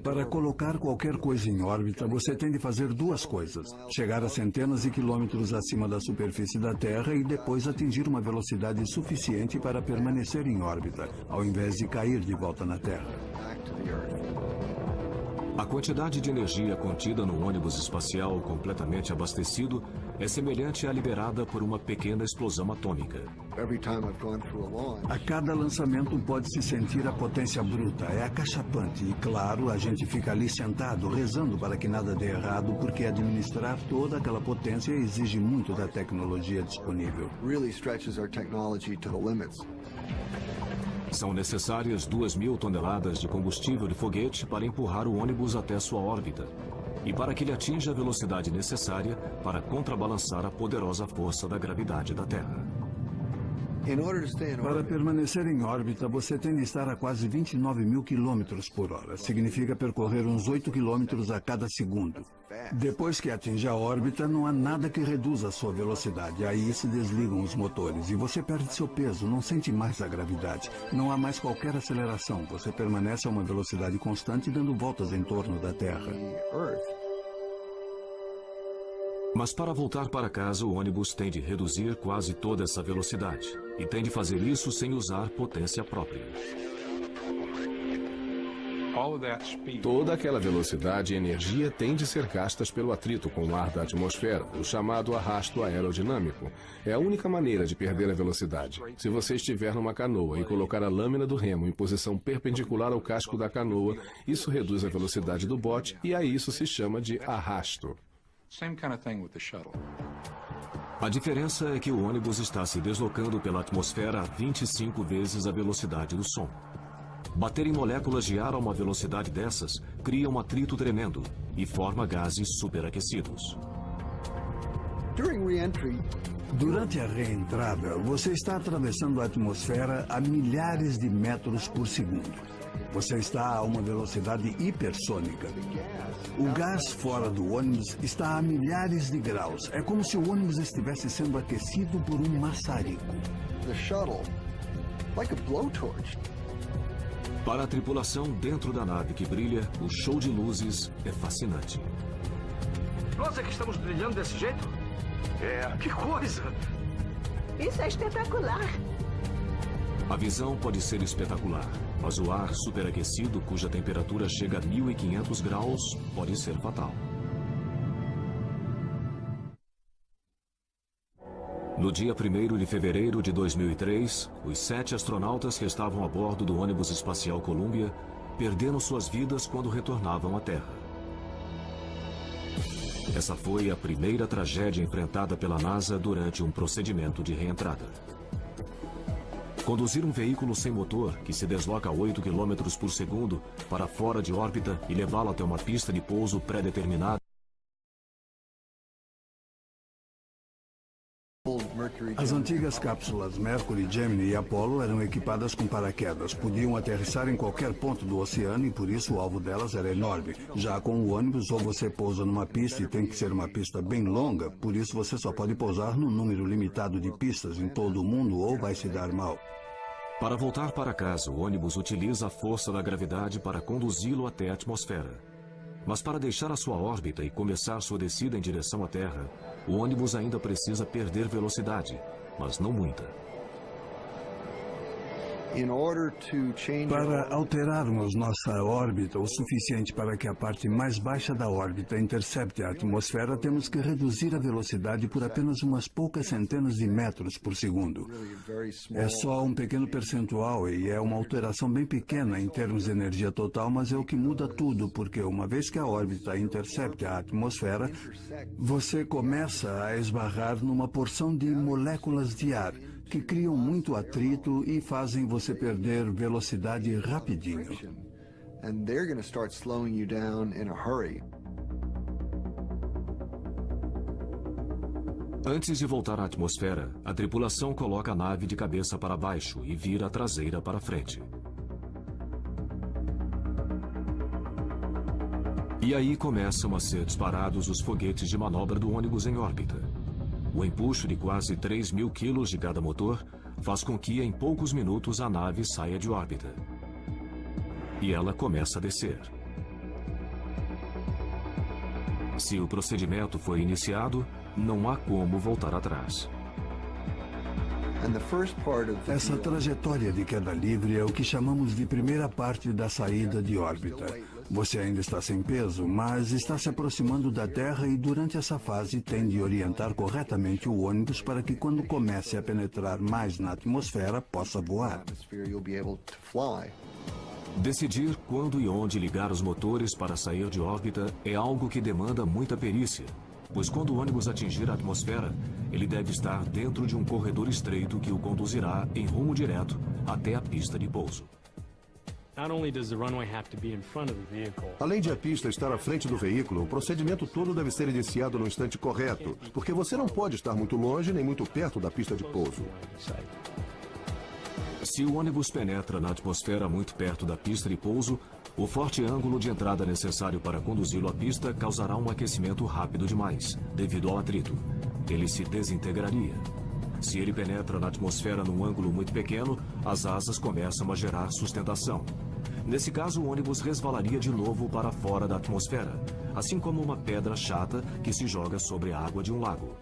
Para colocar qualquer coisa em órbita, você tem de fazer duas coisas: chegar a centenas de quilômetros acima da superfície da Terra e depois atingir uma velocidade suficiente para permanecer em órbita, ao invés de cair de volta na Terra. A quantidade de energia contida no ônibus espacial completamente abastecido é semelhante à liberada por uma pequena explosão atômica. A cada lançamento pode-se sentir a potência bruta, é acachapante e, claro, a gente fica ali sentado, rezando para que nada dê errado, porque administrar toda aquela potência exige muito da tecnologia disponível. São necessárias 2.000 toneladas de combustível de foguete para empurrar o ônibus até sua órbita e para que ele atinja a velocidade necessária para contrabalançar a poderosa força da gravidade da Terra. Para permanecer em órbita, você tem de estar a quase 29 mil quilômetros por hora. Significa percorrer uns 8 quilômetros a cada segundo. Depois que atinge a órbita, não há nada que reduza a sua velocidade. Aí se desligam os motores e você perde seu peso, não sente mais a gravidade. Não há mais qualquer aceleração. Você permanece a uma velocidade constante dando voltas em torno da Terra. Mas para voltar para casa, o ônibus tem de reduzir quase toda essa velocidade. E tem de fazer isso sem usar potência própria. Toda aquela velocidade e energia tem de ser gastas pelo atrito com o ar da atmosfera, o chamado arrasto aerodinâmico. É a única maneira de perder a velocidade. Se você estiver numa canoa e colocar a lâmina do remo em posição perpendicular ao casco da canoa, isso reduz a velocidade do bote e a isso se chama de arrasto. A diferença é que o ônibus está se deslocando pela atmosfera a 25 vezes a velocidade do som. Bater em moléculas de ar a uma velocidade dessas cria um atrito tremendo e forma gases superaquecidos. Durante a reentrada, você está atravessando a atmosfera a milhares de metros por segundo. Você está a uma velocidade hipersônica. O gás fora do ônibus está a milhares de graus. É como se o ônibus estivesse sendo aquecido por um maçarico. Para a tripulação dentro da nave que brilha, o show de luzes é fascinante. Nós é que estamos brilhando desse jeito? Que coisa! Isso é espetacular. A visão pode ser espetacular, mas o ar superaquecido, cuja temperatura chega a 1.500 graus, pode ser fatal. No dia 1º de fevereiro de 2003, os 7 astronautas que estavam a bordo do ônibus espacial Columbia perderam suas vidas quando retornavam à Terra. Essa foi a primeira tragédia enfrentada pela NASA durante um procedimento de reentrada. Conduzir um veículo sem motor, que se desloca a 8 km por segundo, para fora de órbita e levá-lo até uma pista de pouso pré-determinada. As antigas cápsulas Mercury, Gemini e Apollo eram equipadas com paraquedas. Podiam aterrissar em qualquer ponto do oceano e por isso o alvo delas era enorme. Já com o ônibus, ou você pousa numa pista e tem que ser uma pista bem longa, por isso você só pode pousar num número limitado de pistas em todo o mundo ou vai se dar mal. Para voltar para casa, o ônibus utiliza a força da gravidade para conduzi-lo até a atmosfera. Mas para deixar a sua órbita e começar sua descida em direção à Terra, o ônibus ainda precisa perder velocidade, mas não muita. Para alterarmos nossa órbita o suficiente para que a parte mais baixa da órbita intercepte a atmosfera, temos que reduzir a velocidade por apenas umas poucas centenas de metros por segundo. É só um pequeno percentual e é uma alteração bem pequena em termos de energia total, mas é o que muda tudo, porque uma vez que a órbita intercepte a atmosfera, você começa a esbarrar numa porção de moléculas de ar, que criam muito atrito e fazem você perder velocidade rapidinho. Antes de voltar à atmosfera, a tripulação coloca a nave de cabeça para baixo e vira a traseira para frente. E aí começam a ser disparados os foguetes de manobra do ônibus em órbita. O empuxo de quase 3.000 quilos de cada motor faz com que, em poucos minutos, a nave saia de órbita. e ela começa a descer. Se o procedimento foi iniciado, não há como voltar atrás. Essa trajetória de queda livre é o que chamamos de primeira parte da saída de órbita. Você ainda está sem peso, mas está se aproximando da Terra e durante essa fase tem de orientar corretamente o ônibus para que quando comece a penetrar mais na atmosfera, possa voar. Decidir quando e onde ligar os motores para sair de órbita é algo que demanda muita perícia, pois quando o ônibus atingir a atmosfera, ele deve estar dentro de um corredor estreito que o conduzirá em rumo direto até a pista de pouso. Além de a pista estar à frente do veículo, o procedimento todo deve ser iniciado no instante correto, porque você não pode estar muito longe nem muito perto da pista de pouso. Se o ônibus penetra na atmosfera muito perto da pista de pouso, o forte ângulo de entrada necessário para conduzi-lo à pista causará um aquecimento rápido demais, devido ao atrito. Ele se desintegraria. Se ele penetra na atmosfera num ângulo muito pequeno, as asas começam a gerar sustentação. Nesse caso, o ônibus resvalaria de novo para fora da atmosfera, assim como uma pedra chata que se joga sobre a água de um lago.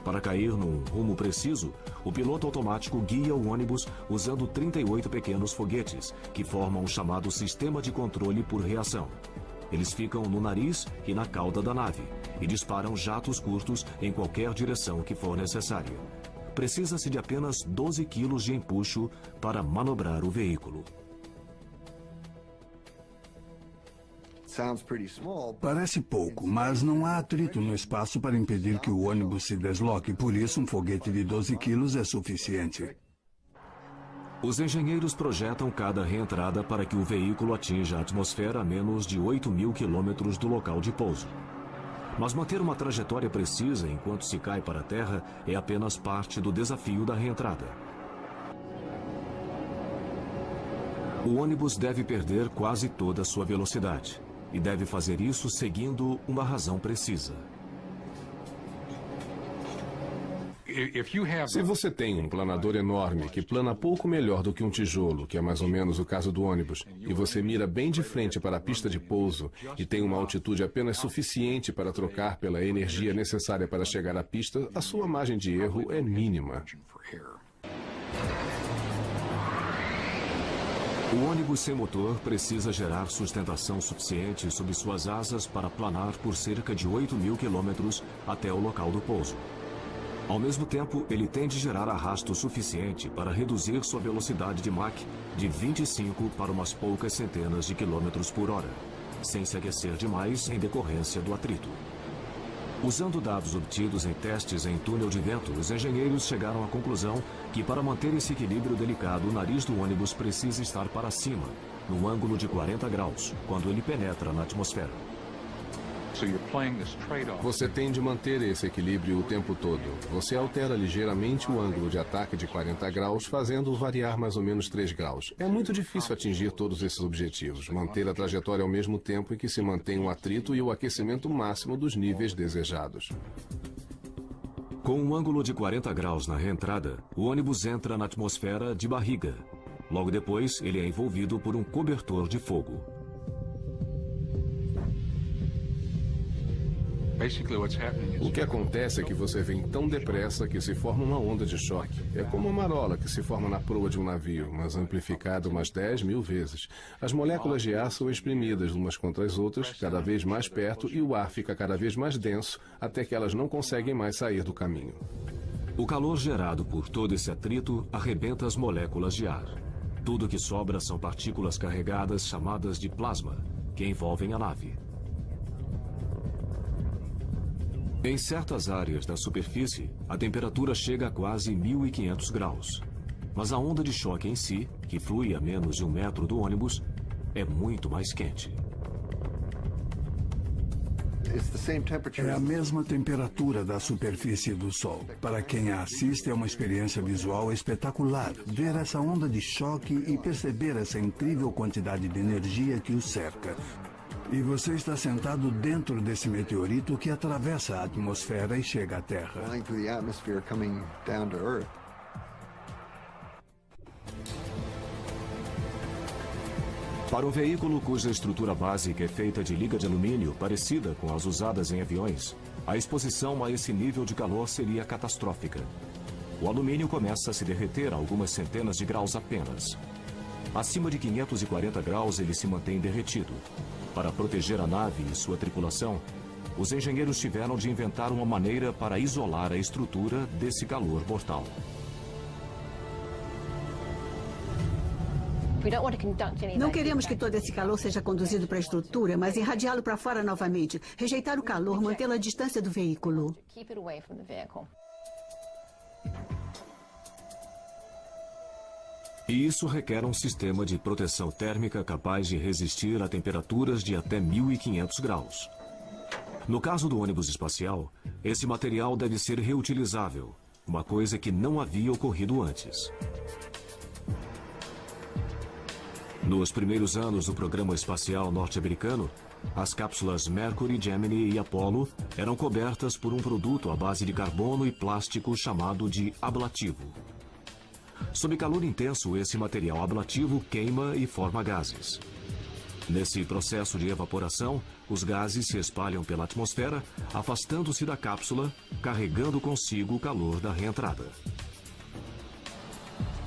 Para cair num rumo preciso, o piloto automático guia o ônibus usando 38 pequenos foguetes, que formam o chamado sistema de controle por reação. Eles ficam no nariz e na cauda da nave e disparam jatos curtos em qualquer direção que for necessária. Precisa-se de apenas 12 quilos de empuxo para manobrar o veículo. Parece pouco, mas não há atrito no espaço para impedir que o ônibus se desloque, por isso um foguete de 12 quilos é suficiente. Os engenheiros projetam cada reentrada para que o veículo atinja a atmosfera a menos de 8.000 quilômetros do local de pouso. Mas manter uma trajetória precisa enquanto se cai para a Terra é apenas parte do desafio da reentrada. O ônibus deve perder quase toda a sua velocidade. E deve fazer isso seguindo uma razão precisa. Se você tem um planador enorme que plana pouco melhor do que um tijolo, que é mais ou menos o caso do ônibus, e você mira bem de frente para a pista de pouso e tem uma altitude apenas suficiente para trocar pela energia necessária para chegar à pista, a sua margem de erro é mínima. O ônibus sem motor precisa gerar sustentação suficiente sob suas asas para planar por cerca de 8.000 quilômetros até o local do pouso. Ao mesmo tempo, ele tem de gerar arrasto suficiente para reduzir sua velocidade de Mach de 25 para umas poucas centenas de quilômetros por hora, sem se aquecer demais em decorrência do atrito. Usando dados obtidos em testes em túnel de vento, os engenheiros chegaram à conclusão que para manter esse equilíbrio delicado, o nariz do ônibus precisa estar para cima, num ângulo de 40 graus, quando ele penetra na atmosfera. Você tem de manter esse equilíbrio o tempo todo. Você altera ligeiramente o ângulo de ataque de 40 graus, fazendo-o variar mais ou menos 3 graus. É muito difícil atingir todos esses objetivos, manter a trajetória ao mesmo tempo em que se mantém o atrito e o aquecimento máximo dos níveis desejados. Com um ângulo de 40 graus na reentrada, o ônibus entra na atmosfera de barriga. Logo depois, ele é envolvido por um cobertor de fogo. O que acontece é que você vem tão depressa que se forma uma onda de choque. É como uma marola que se forma na proa de um navio, mas amplificada umas 10.000 vezes. As moléculas de ar são exprimidas umas contra as outras, cada vez mais perto, e o ar fica cada vez mais denso, até que elas não conseguem mais sair do caminho. O calor gerado por todo esse atrito arrebenta as moléculas de ar. Tudo que sobra são partículas carregadas chamadas de plasma, que envolvem a nave. Em certas áreas da superfície, a temperatura chega a quase 1.500 graus. Mas a onda de choque em si, que flui a menos de 1 metro do ônibus, é muito mais quente. É a mesma temperatura da superfície do Sol. Para quem a assiste, é uma experiência visual espetacular ver essa onda de choque e perceber essa incrível quantidade de energia que o cerca. E você está sentado dentro desse meteorito que atravessa a atmosfera e chega à Terra. Para um veículo cuja estrutura básica é feita de liga de alumínio, parecida com as usadas em aviões, a exposição a esse nível de calor seria catastrófica. O alumínio começa a se derreter a algumas centenas de graus apenas. Acima de 540 graus ele se mantém derretido. Para proteger a nave e sua tripulação, os engenheiros tiveram de inventar uma maneira para isolar a estrutura desse calor mortal. Não queremos que todo esse calor seja conduzido para a estrutura, mas irradiá-lo para fora novamente. Rejeitar o calor, mantê-lo à distância do veículo. E isso requer um sistema de proteção térmica capaz de resistir a temperaturas de até 1.500 graus. No caso do ônibus espacial, esse material deve ser reutilizável, uma coisa que não havia ocorrido antes. Nos primeiros anos do programa espacial norte-americano, as cápsulas Mercury, Gemini e Apollo eram cobertas por um produto à base de carbono e plástico chamado de ablativo. Sob calor intenso, esse material ablativo queima e forma gases. Nesse processo de evaporação, os gases se espalham pela atmosfera, afastando-se da cápsula, carregando consigo o calor da reentrada.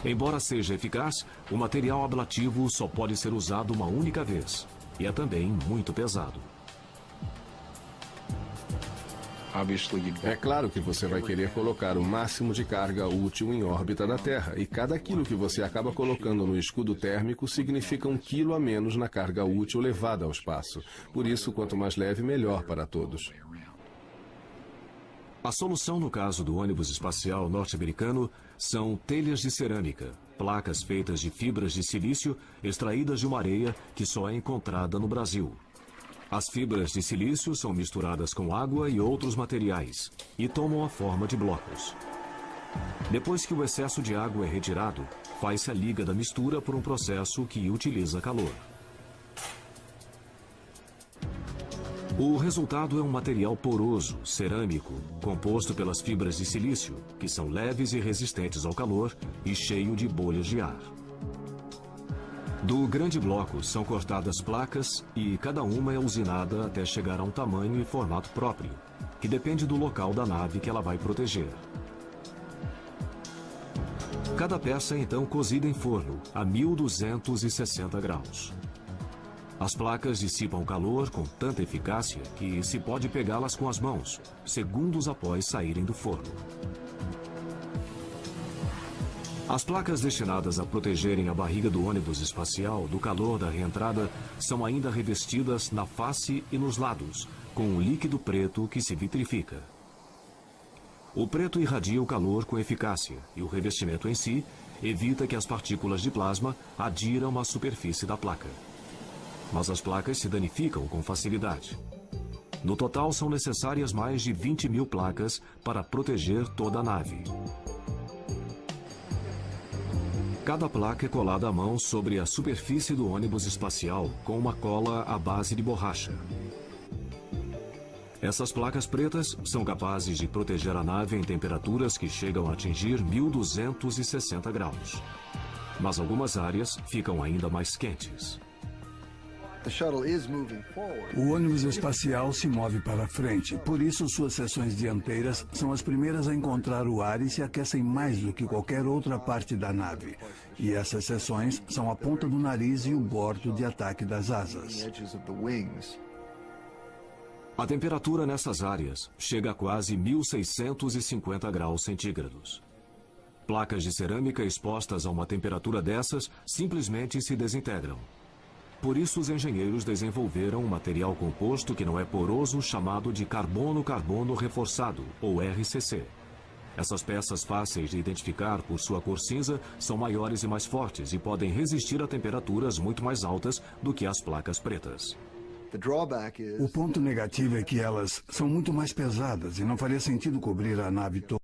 Embora seja eficaz, o material ablativo só pode ser usado uma única vez, e é também muito pesado. É claro que você vai querer colocar o máximo de carga útil em órbita da Terra, e cada quilo que você acaba colocando no escudo térmico significa 1 quilo a menos na carga útil levada ao espaço. Por isso, quanto mais leve, melhor para todos. A solução no caso do ônibus espacial norte-americano são telhas de cerâmica, placas feitas de fibras de silício extraídas de uma areia que só é encontrada no Brasil. As fibras de silício são misturadas com água e outros materiais e tomam a forma de blocos. Depois que o excesso de água é retirado, faz-se a liga da mistura por um processo que utiliza calor. O resultado é um material poroso, cerâmico, composto pelas fibras de silício, que são leves e resistentes ao calor e cheio de bolhas de ar. Do grande bloco são cortadas placas e cada uma é usinada até chegar a um tamanho e formato próprio, que depende do local da nave que ela vai proteger. Cada peça é então cozida em forno a 1260 graus. As placas dissipam calor com tanta eficácia que se pode pegá-las com as mãos, segundos após saírem do forno. As placas destinadas a protegerem a barriga do ônibus espacial do calor da reentrada são ainda revestidas na face e nos lados, com um líquido preto que se vitrifica. O preto irradia o calor com eficácia e o revestimento em si evita que as partículas de plasma adiram à superfície da placa. Mas as placas se danificam com facilidade. No total, são necessárias mais de 20.000 placas para proteger toda a nave. Cada placa é colada à mão sobre a superfície do ônibus espacial com uma cola à base de borracha. Essas placas pretas são capazes de proteger a nave em temperaturas que chegam a atingir 1260 graus. Mas algumas áreas ficam ainda mais quentes. O ônibus espacial se move para frente, por isso suas seções dianteiras são as primeiras a encontrar o ar e se aquecem mais do que qualquer outra parte da nave. E essas seções são a ponta do nariz e o bordo de ataque das asas. A temperatura nessas áreas chega a quase 1650 graus centígrados. Placas de cerâmica expostas a uma temperatura dessas simplesmente se desintegram. Por isso, os engenheiros desenvolveram um material composto que não é poroso chamado de carbono-carbono reforçado, ou RCC. Essas peças fáceis de identificar por sua cor cinza são maiores e mais fortes e podem resistir a temperaturas muito mais altas do que as placas pretas. O ponto negativo é que elas são muito mais pesadas e não faria sentido cobrir a nave toda.